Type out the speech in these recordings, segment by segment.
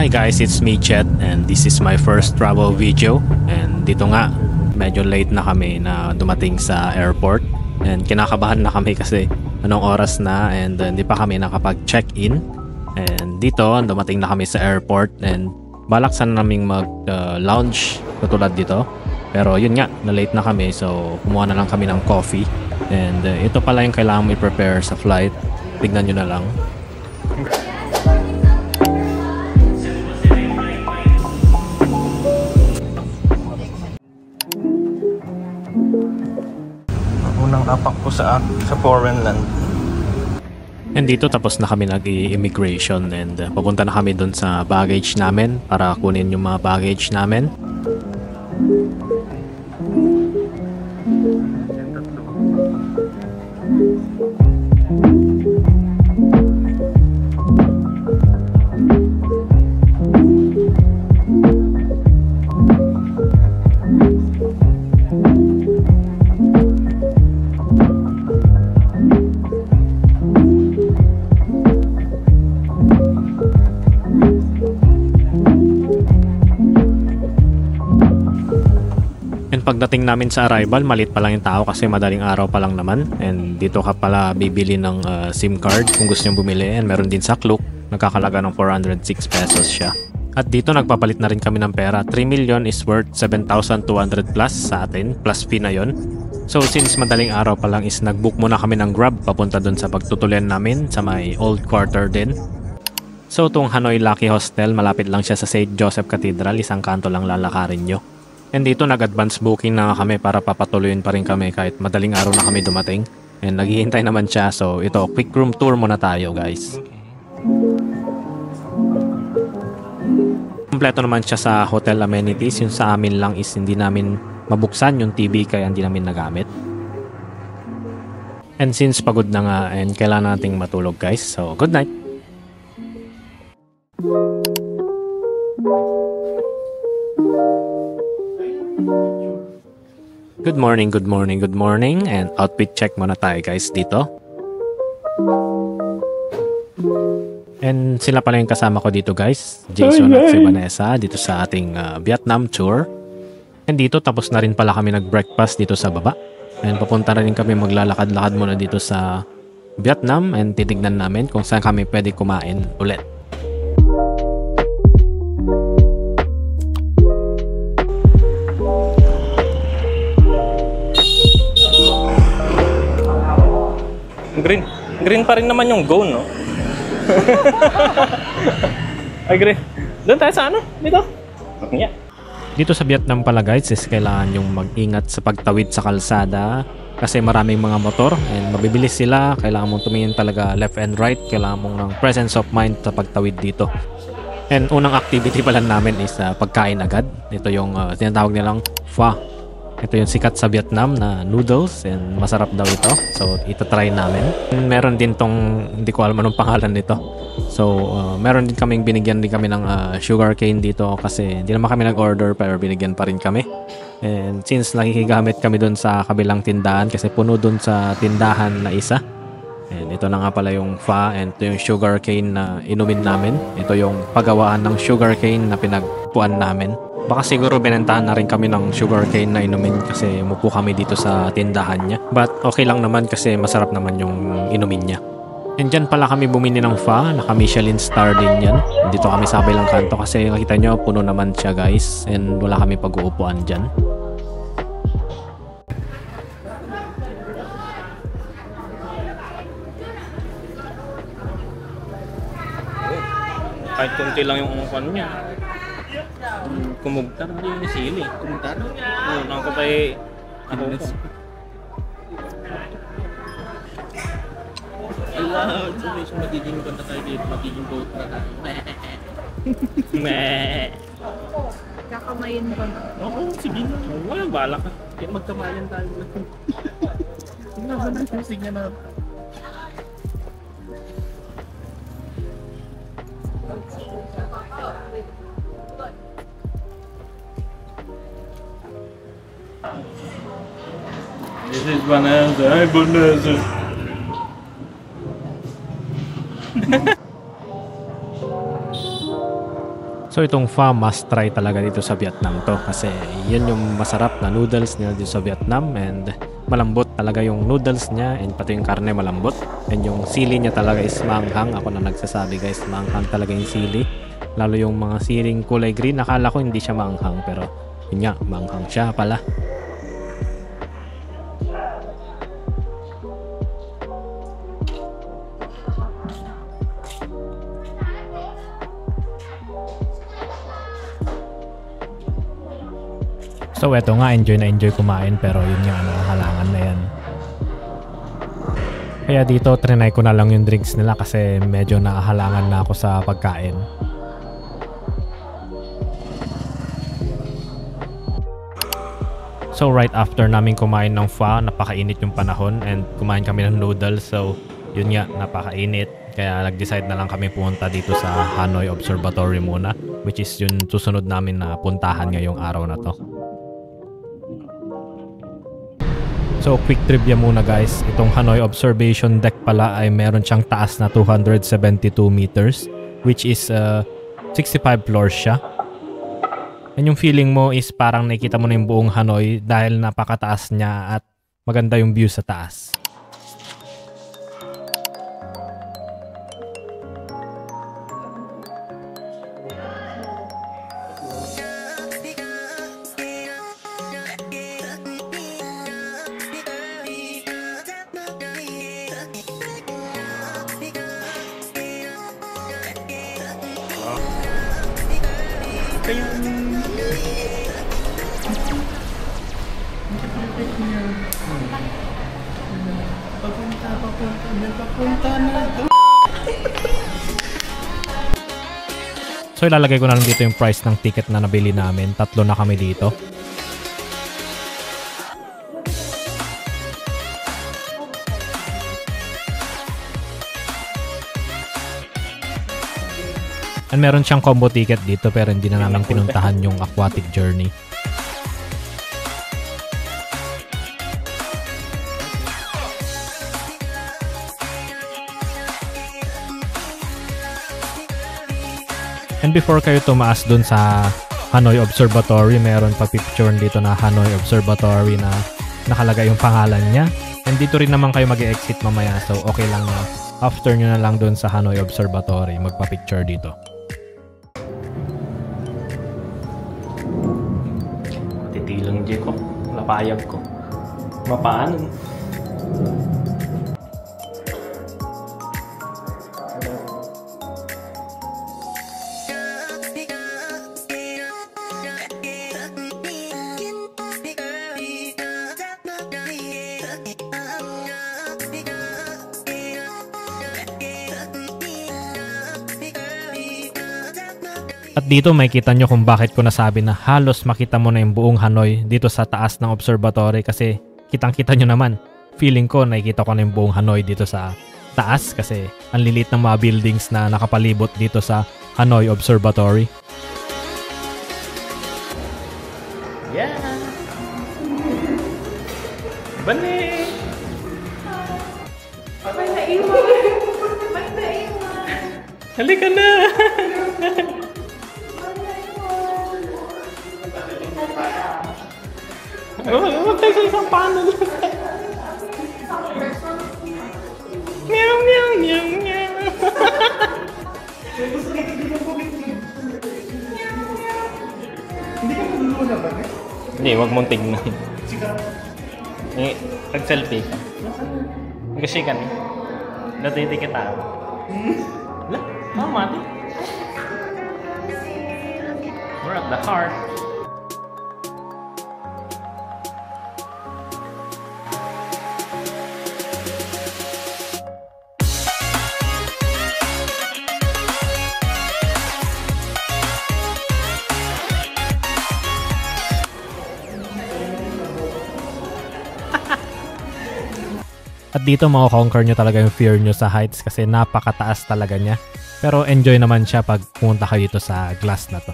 Hi guys, it's me Chet and this is my first travel video. And dito nga, medyo late na kami na dumating sa airport. And kinakabahan na kami kasi anong oras na and hindi pa kami nakapag-check-in. And dito, dumating na kami sa airport and balak sana naming mag-lounge katulad dito. Pero yun nga, na-late na kami so kumuha na lang kami ng coffee. And ito pala yung kailangan mo i-prepare sa flight. Tignan nyo na lang. Unang apak ko sa foreign land. And dito tapos na kami nag-immigration and papunta na kami dun sa baggage namin para kunin yung mga baggage namin. Pagdating namin sa arrival, malit pa lang yung tao kasi madaling araw pa lang naman. And dito ka pala bibili ng SIM card kung gusto nyo bumili. And meron din sa Klook, nagkakalaga ng 406 pesos siya. At dito nagpapalit na rin kami ng pera. 3 million is worth 7,200 plus sa atin, plus fee na yon. So since madaling araw pa lang is nagbook muna kami ng Grab papunta dun sa pagtutuloyan namin sa may old quarter din. So itong Hanoi Lucky Hostel, malapit lang siya sa St. Joseph Cathedral, isang kanto lang lalakarin nyo. And dito nag-advance booking na kami para papatuloyin pa rin kami kahit madaling araw na kami dumating. And naghihintay naman siya. So ito, quick room tour muna tayo guys. Kompleto naman siya sa hotel amenities. Yung sa amin lang is hindi namin mabuksan yung TV kaya hindi namin nagamit. And since pagod na nga and kailangan nating matulog guys. So good night! Good morning, good morning, good morning. And outfit check muna tayo guys dito. And sila pala yung kasama ko dito guys, Jason at si Vanessa dito sa ating Vietnam tour. And dito tapos na rin pala kami nag-breakfast dito sa baba. And papunta na rin kami maglalakad-lakad muna dito sa Vietnam and titignan namin kung saan kami pwede kumain ulit. Green pa rin naman yung go, no? Ay, green. Doon tayo sa ano? Dito? Yeah. Dito sa Vietnam pala guys is kailangan yung mag-ingat sa pagtawid sa kalsada kasi maraming mga motor and mabibilis sila. Kailangan mong tumingin talaga left and right. Kailangan mong ng presence of mind sa pagtawid dito. And unang activity pala namin is pagkain agad. Ito yung tinatawag nilang pho. Ito yung sikat sa Vietnam na noodles and masarap daw ito. So ito-try namin. Meron din tong, hindi ko alam anong pangalan nito. So meron din kaming binigyan din kami ng sugar cane dito kasi hindi naman kami nag-order pero binigyan pa rin kami. And since nakikigamit kami dun sa kabilang tindahan kasi puno dun sa tindahan na isa. And ito na nga pala yung pho and ito yung sugar cane na inumin namin. Ito yung paggawaan ng sugar cane na pinagpuan namin. Baka siguro binentahan na rin kami ng sugarcane na inumin kasi mupo kami dito sa tindahan niya. But okay lang naman kasi masarap naman yung inumin niya. And dyan pala kami bumili ng pho. Naka Michelin star din yan. Dito kami sa kabilang kanto kasi nakita nyo puno naman siya guys. And wala kami pag-uupuan dyan. Kahit kunti lang yung umukuan niya. Kumugtar na yung sili. Kumugtar? Oo, nakakapay ako po. Allah, so magiging banda tayo dito, magiging boat na tayo. Kakamayin ko na. Oo, sige na. Wala, bala ka. Kaya magkamayan tayo. Tingnan ba na yung signa na. This is Vanessa. Hi, Vanessa. So itong pho must try talaga dito sa Vietnam to kasi yun yung masarap na noodles nila dito sa Vietnam, and malambot talaga yung noodles niya, and pati yung karne malambot, and yung sili niya talaga is manghang. Ako na nagsasabi guys, manghang talaga yung sili, lalo yung mga siling kulay green. Akala ko hindi siya manghang, pero yun nga, manghang siya pala. So eto nga, enjoy na enjoy kumain, pero yun nga, nakahalangan na yan. Kaya dito trinay ko na lang yung drinks nila kasi medyo nakahalangan na ako sa pagkain. So right after namin kumain ng pho, napakainit yung panahon, and kumain kami ng noodles. So yun nga, napakainit. Kaya nag-decide na lang kami pumunta dito sa Hanoi Observatory muna, which is yung susunod namin na puntahan ngayong araw na to. So quick trivia muna guys, itong Hanoi Observation Deck pala ay meron siyang taas na 272 meters, which is 65 floors siya. And yung feeling mo is parang nakikita mo na yung buong Hanoi dahil napakataas niya at maganda yung view sa taas. So ilalagay ko na lang dito yung price ng ticket na nabili namin. 3 na kami dito. And meron siyang combo ticket dito, pero hindi na namin pinuntahan yung aquatic journey. And before kayo tumaas dun sa Hanoi Observatory, meron pa picture dito na Hanoi Observatory na nakalagay yung pangalan niya. And dito rin naman kayo mag-exit mamaya, so okay lang na after nyo na lang dun sa Hanoi Observatory magpa-picture dito. Titilang di ko, lapayag ko. Mapaanan. At dito may kita nyo kung bakit ko nasabi na halos makita mo na yung buong Hanoi dito sa taas ng observatory, kasi kitang kita nyo naman. Feeling ko nakikita ko na yung buong Hanoi dito sa taas kasi ang lilit ng mga buildings na nakapalibot dito sa Hanoi Observatory. Yeah! Bani! May naiwan! May naiwan! Halika na! Huwag tayo sa isang panel. Meow, meow, meow, meow. Hindi ka naluluna ba? Hindi, huwag mong tignan. Pag-selfie ka. Kasi ka ni. Natiti kita. Wala, tama din. We're at the heart. At dito mako-conquer nyo talaga yung fear nyo sa heights kasi napakataas talaga niya. Pero enjoy naman siya pag pumunta kayo dito sa glass na to.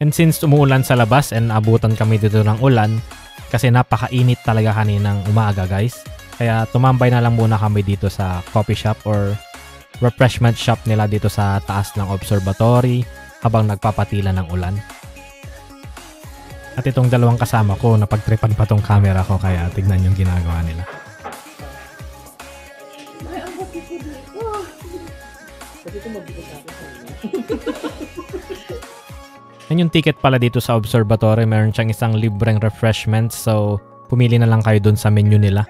And since umuulan sa labas and abutan kami dito ng ulan, kasi napakainit talaga kaninang umaga guys. Kaya tumambay na lang muna kami dito sa coffee shop or refreshment shop nila dito sa taas ng observatory habang nagpapatila ng ulan. At itong dalawang kasama ko, napagtripan pa tong camera ko kaya tignan yung ginagawa nila. Ay, ang happy ko dito. Kasi ito mabigat ako sa inyo. Yan yung ticket pala dito sa observatory. Meron siyang isang libreng refreshments. So, pumili na lang kayo dun sa menu nila.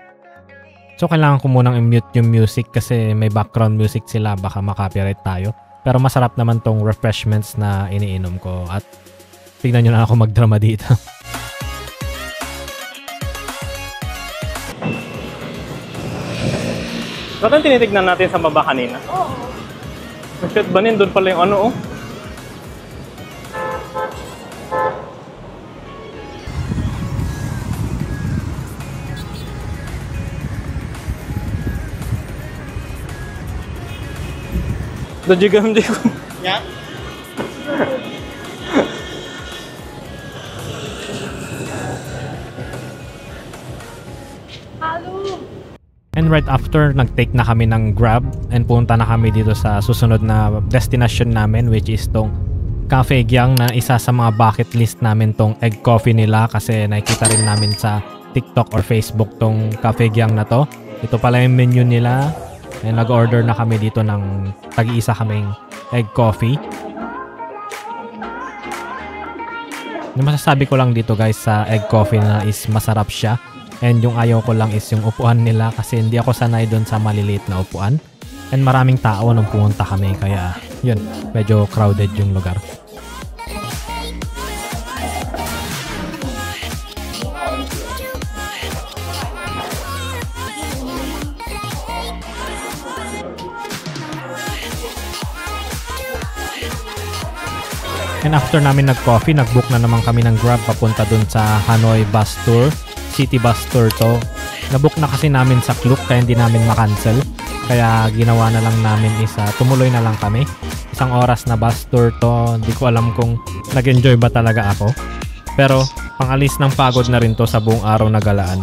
So, kailangan ko munang i-mute yung music kasi may background music sila. Baka makopyright tayo. Pero masarap naman tong refreshments na iniinom ko. At tignan nyo na ako magdrama dito. Ba't ang tinitignan natin sa baba kanina? Oo. Shit ba doon pala yung ano oh? Dajigam-jig ko. Yeah? Halo. And right after, nag-take na kami ng Grab and punta na kami dito sa susunod na destination namin, which is tong Cafe Gyang, na isa sa mga bucket list namin tong egg coffee nila kasi nakikita rin namin sa TikTok or Facebook tong Cafe Gyang na to. Ito pala yung menu nila and nag-order na kami dito ng tag-iisa kaming egg coffee. Yung masasabi ko lang dito guys sa egg coffee na is masarap siya. And yung ayaw ko lang is yung upuan nila kasi hindi ako sanay doon sa maliliit na upuan. And maraming tao nung pumunta kami kaya yun, medyo crowded yung lugar. And after namin nag-coffee, nag-book na naman kami ng Grab papunta dun sa Hanoi bus tour. City bus tour to. Nabook na kasi namin sa Klook kaya hindi namin makancel. Kaya ginawa na lang namin is tumuloy na lang kami. Isang oras na bus tour to. Hindi ko alam kung nag-enjoy ba talaga ako. Pero pangalis ng pagod na rin to sa buong araw na galaan.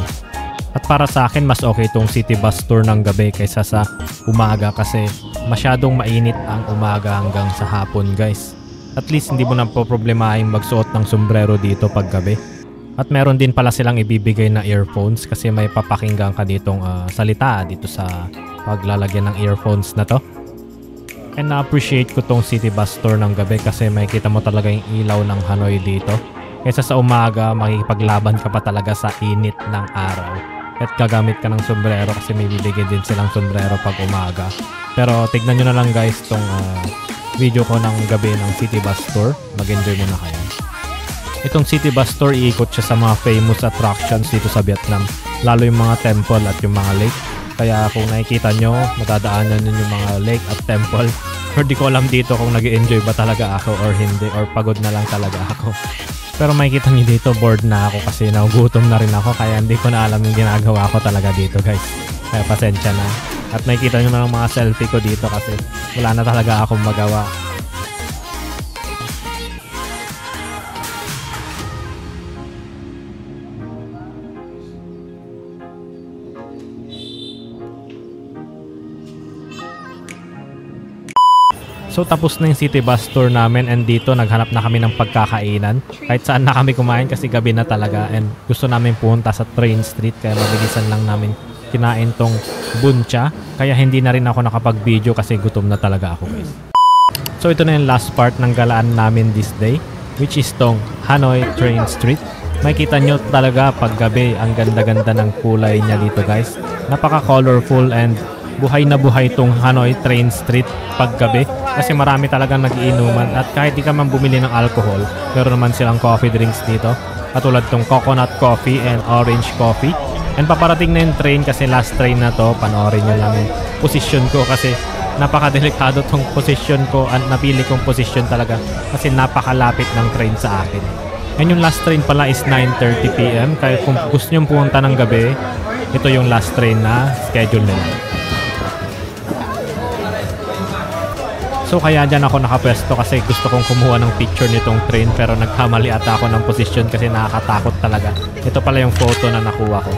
At para sa akin mas okay tong city bus tour ng gabi kaysa sa umaga kasi masyadong mainit ang umaga hanggang sa hapon guys. At least hindi mo na po problemahin magsuot ng sombrero dito pag gabi. At meron din pala silang ibibigay na earphones kasi may papakinggan ka ditong salita dito sa paglalagyan ng earphones na to. And na-appreciate ko tong city bus tour ng gabi kasi makikita mo talaga yung ilaw ng Hanoi dito. Kaysa sa umaga, makikipaglaban ka pa talaga sa init ng araw. At gagamit ka ng sombrero kasi may bibigay din silang sombrero pag umaga. Pero tignan nyo na lang guys tong video ko ng gabi ng city bus tour. Mag-enjoy muna kayo. Itong city bus tour, iikot siya sa mga famous attractions dito sa Vietnam. Lalo yung mga temple at yung mga lake. Kaya kung nakikita nyo, matadaanan nyo yung mga lake at temple. Or di ko alam dito kung nag-enjoy ba talaga ako or hindi. Or pagod na lang talaga ako. Pero makikita nyo dito, bored na ako kasi nagugutom na rin ako. Kaya hindi ko na alam yung ginagawa ko talaga dito guys. Kaya pasensya na. At nakikita nyo na ng mga selfie ko dito kasi wala na talaga akong magawa. So tapos na yung city bus tour namin and dito naghanap na kami ng pagkakainan. Kahit saan na kami kumain kasi gabi na talaga and gusto namin pumunta sa Train Street kaya mabilisan lang namin kinain tong buncha. Kaya hindi na rin ako nakapag-video kasi gutom na talaga ako guys. So ito na yung last part ng galaan namin this day, which is tong Hanoi Train Street. Makikita nyo talaga pag gabi ang ganda-ganda ng kulay niya dito guys. Napaka-colorful and buhay na buhay tong Hanoi Train Street pag gabi. Kasi marami talagang nag-iinuman at kahit di ka man bumili ng alcohol, meron naman silang coffee drinks dito. Katulad tong coconut coffee and orange coffee. And paparating na yung train kasi last train na to. Panoorin nyo lang yung position ko kasi napakadelikado tong position ko at napili kong position talaga kasi napakalapit ng train sa akin. And yung last train pala is 9:30 PM. Kaya kung gusto nyo pumunta ng gabi, ito yung last train na schedule nila. So kaya dyan ako nakapwesto kasi gusto kong kumuha ng picture nitong train pero nagkamali ata ako ng posisyon kasi nakakatakot talaga. Ito pala yung photo na nakuha ko.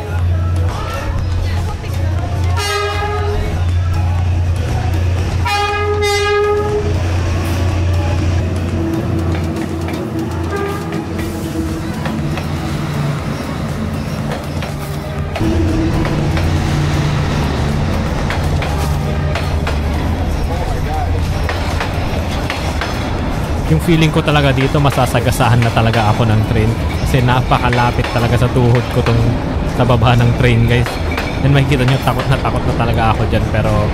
Yung feeling ko talaga dito masasagasahan na talaga ako ng train kasi napakalapit talaga sa tuhod ko tong sa baba ng train, guys. And makikita nyo takot na talaga ako dyan pero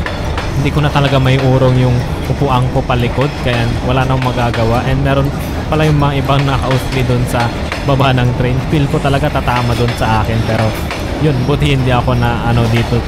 hindi ko na talaga may urong yung upuan ko palikod kaya wala nang magagawa. And meron pala yung mga ibang nakausli doon sa baba ng train. Feel ko talaga tatama doon sa akin pero yun, buti hindi ako na ano dito.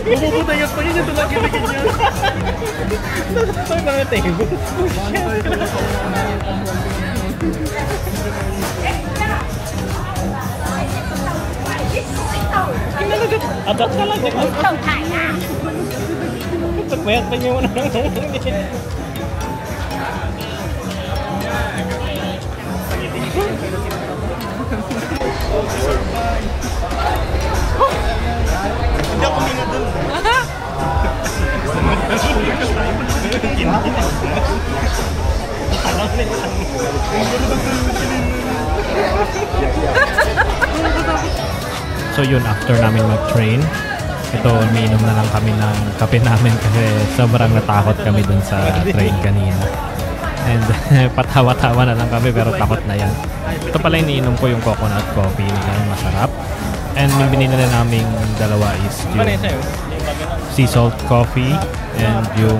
Bubutayos pa yun, ito lang kitigin nyo. Saan mga table? Kinalagat, adat ka lang. Pagmayat pa niyo muna ng hindi ako minga dun. So yun, after namin mag-train, ito, umiinom na lang kami ng kape namin kasi sobrang natakot kami dun sa train kanina. And patawa-tawa na lang kami pero takot na yan. Ito pala iniinom ko yung coconut coffee nila, masarap. And yung binili na naming dalawa is yung sea salt coffee and yung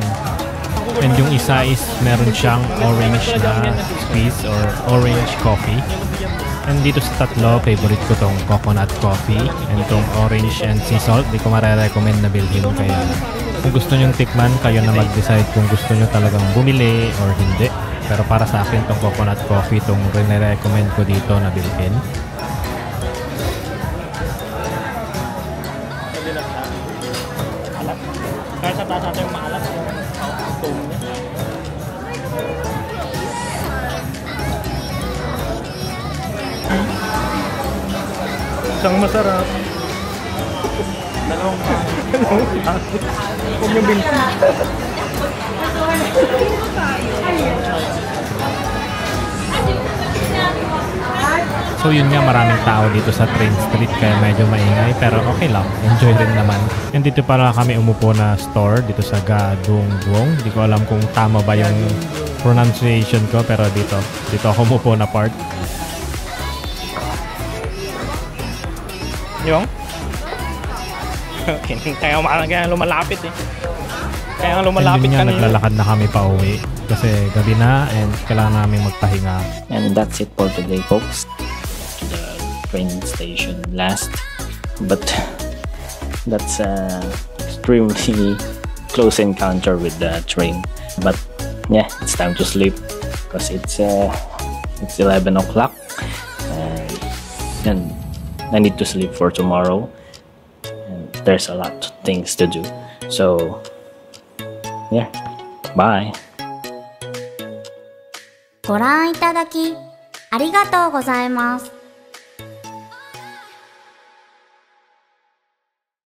isa is meron siyang orange na squeeze or orange coffee. And dito sa tatlo, favorite ko tong coconut coffee and tong orange and sea salt. Di ko mare-recommend na bilhin kaya kung gusto nyong tikman, kayo na mag-decide kung gusto nyo talagang bumili or hindi. Pero para sa akin tong coconut coffee, tong re-recommend ko dito na bilhin. Kaya sa taas natin yung maalat. Tone niya. Isang masarap. Dalawang huwag yung binti. So yun nga, maraming tao dito sa train street kaya medyo maingay pero okay lang, enjoy rin naman. And dito pala kami umupo na store dito sa Gadungduong. Hindi ko alam kung tama ba yung pronunciation ko pero dito ako umupo na part. Yung? Kaya lumalapit eh. Kaya lumalapit nga kanina. Naglalakad na kami pa uwi kasi gabi na and kailangan namin magpahinga. And that's it for today, folks. The train station last, but that's a extremely close encounter with the train. But yeah, it's time to sleep because it's 11 o'clock and I need to sleep for tomorrow and there's a lot of things to do. So yeah, bye. ご覧いただきありがとうございます。